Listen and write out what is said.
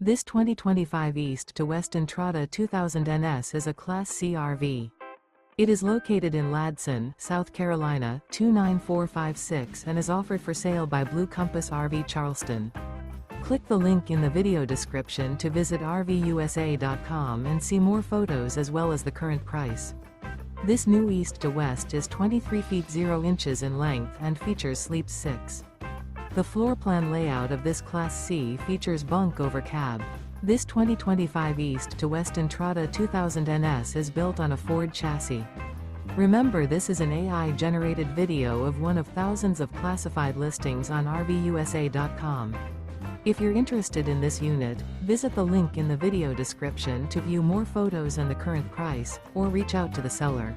This 2025 East to West Entrada 2000 NS is a Class C RV. It is located in Ladson, South Carolina, 29456 and is offered for sale by Blue Compass RV Charleston. Click the link in the video description to visit RVUSA.com and see more photos as well as the current price. This new East to West is 23 feet 0 inches in length and features sleeps 6. The floor plan layout of this Class C features Bunk Over Cab. This 2025 East to West Entrada 2000 NS is built on a Ford chassis. Remember, this is an AI-generated video of one of thousands of classified listings on RVUSA.com. If you're interested in this unit, visit the link in the video description to view more photos and the current price, or reach out to the seller.